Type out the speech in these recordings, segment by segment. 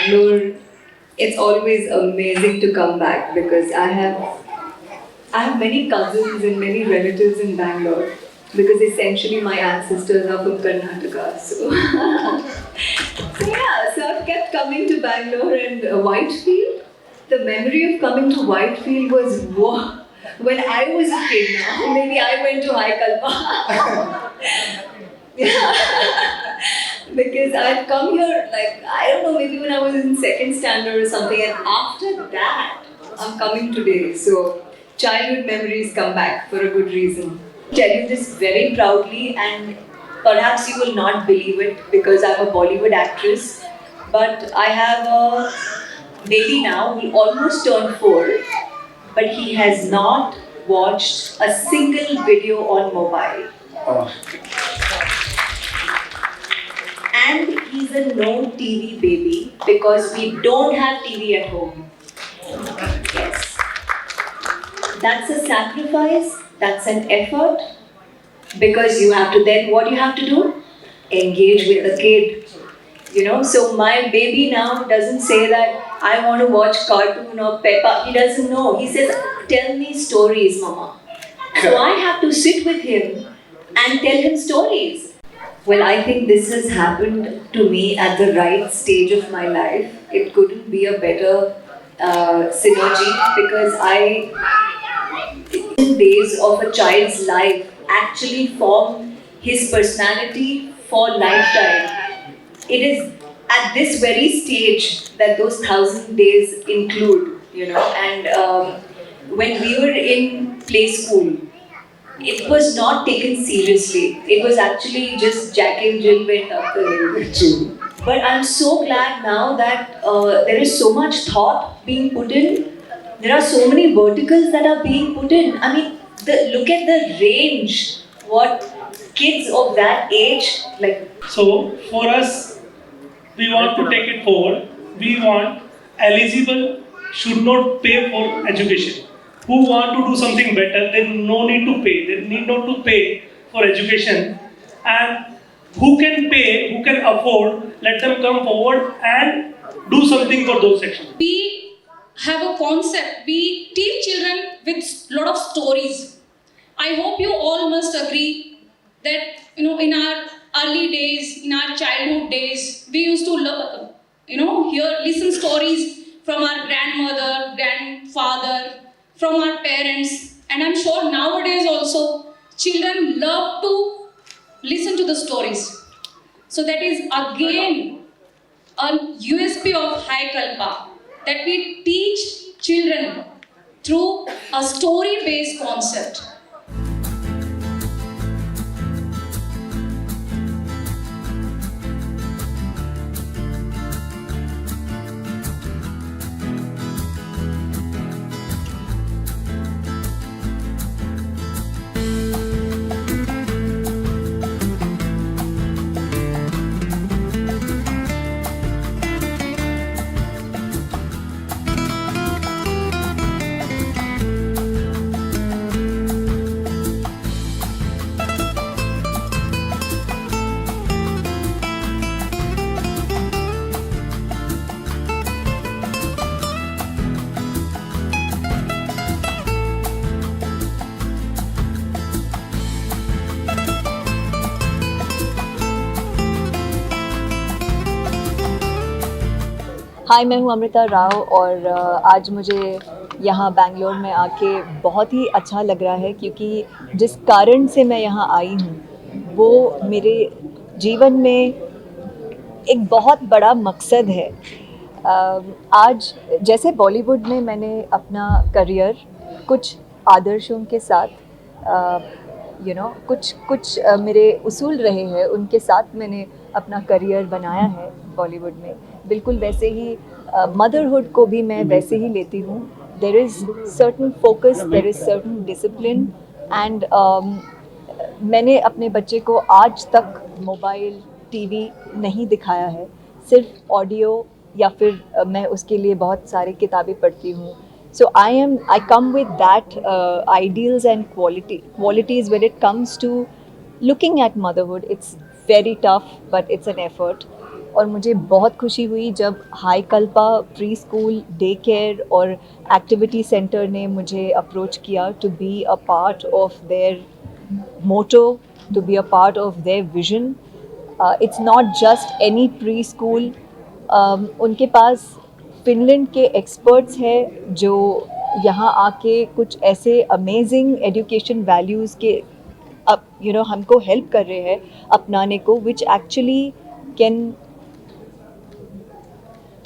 Bangalore, it's always amazing to come back because I have many cousins and many relatives in Bangalore because essentially my ancestors are from Karnataka. So, so I've kept coming to Bangalore and Whitefield. The memory of coming to Whitefield was whoa. When I was a kid now, maybe I went to High Kalpa. Yeah. Because I'd come here like I don't know, maybe when I was in second standard or something, and after that, I'm coming today. So childhood memories come back for a good reason. Tell you this very proudly, and perhaps you will not believe it because I'm a Bollywood actress, but I have a baby now who almost turned 4, but he has not watched a single video on mobile. Oh. And he's a no TV baby because we don't have TV at home. Yes. That's a sacrifice, that's an effort because you have to then what you have to do? Engage with the kid. So my baby now doesn't say that I want to watch cartoon or Peppa. He doesn't know. He says, tell me stories, mama. So I have to sit with him and tell him stories. Well, I think this has happened to me at the right stage of my life. It couldn't be a better synergy because days of a child's life actually form his personality for lifetime. It is at this very stage that those 1,000 days include, and when we were in play school, it was not taken seriously. It was actually just Jack and Jill went up the hill. True. But I'm so glad now that there is so much thought being put in. There are so many verticals that are being put in. I mean, look at the range. What kids of that age like. So for us, we want to take it forward. We want eligible should not pay for education. Who want to do something better, they no need to pay. They need not to pay for education. And who can pay, who can afford, let them come forward and do something for those sections. We have a concept. We teach children with a lot of stories. I hope you all must agree that in our early days, in our childhood days, we used to listen stories from our grandmother, grandfather, from our parents, and I'm sure nowadays also children love to listen to the stories. So that is again a USP of High Kalpa, that we teach children through a story-based concept. हाय, मैं हूँ अमृता राव और आज मुझे यहाँ बैंगलोर में आके बहुत ही अच्छा लग रहा है क्योंकि जिस कारण से मैं यहाँ आई हूँ वो मेरे जीवन में एक बहुत बड़ा मकसद है। आज जैसे बॉलीवुड में मैंने अपना करियर कुछ आदर्शों के साथ कुछ मेरे उसूल रहे हैं, उनके साथ मैंने अपना करियर बनाया है बॉलीवुड में। बिल्कुल वैसे ही मदरहुड को भी मैं वैसे ही लेती हूँ। There is certain focus, there is certain discipline and मैंने अपने बच्चे को आज तक मोबाइल टीवी नहीं दिखाया है, सिर्फ ऑडियो या फिर मैं उसके लिए बहुत सारी किताबें पढ़ती हूँ। So I come with that ideals and qualities when it comes to looking at motherhood. It's very tough, but it's an effort. और मुझे बहुत खुशी हुई जब हाई कल्पा प्री स्कूल डे केयर और एक्टिविटी सेंटर ने मुझे अप्रोच किया to be a part of their motto, to be a part of their vision. It's not just any pre school. उनके पास फिनलैंड के एक्सपर्ट्स हैं जो यहाँ आके कुछ ऐसे अमेजिंग एजुकेशन वैल्यूज़ के अब हमको हेल्प कर रहे हैं अपनाने को, which actually can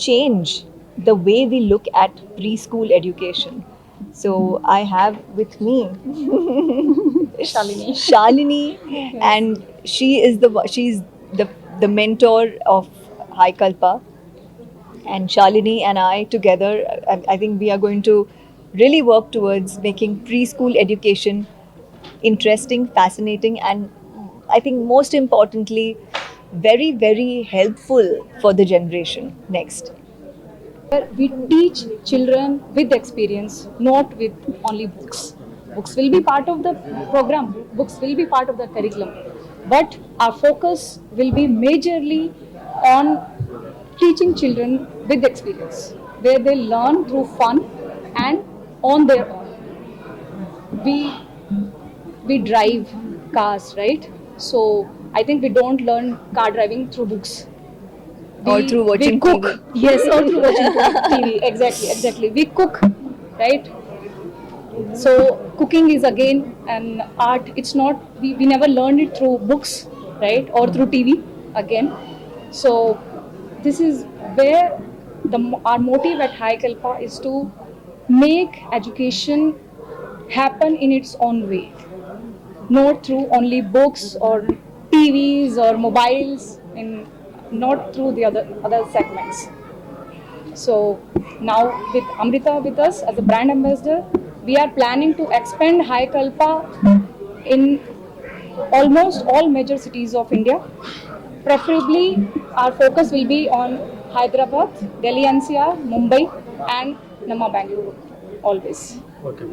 change the way we look at preschool education. So I have with me Shalini, and she's the mentor of High Kalpa, and Shalini and I together, I think we are going to really work towards making preschool education interesting, fascinating, and I think most importantly very, very helpful for the generation next. We teach children with experience, not with only books. Books will be part of the program, books will be part of the curriculum, but our focus will be majorly on teaching children with experience, where they learn through fun and on their own. We drive cars, right? So I think we don't learn car driving through books. Or through watching we cook. TV. Yes, or through watching TV. Exactly. We cook, right? So cooking is again an art. It's not, we never learned it through books, right? Or through TV again. So this is where our motive at High Kalpa is to make education happen in its own way, not through only books or TVs or mobiles, and not through the other segments. So now with Amrita with us as a brand ambassador, we are planning to expand High Kalpa in almost all major cities of India. Preferably our focus will be on Hyderabad, Delhi NCR, Mumbai and Nama Bangalore always. Okay.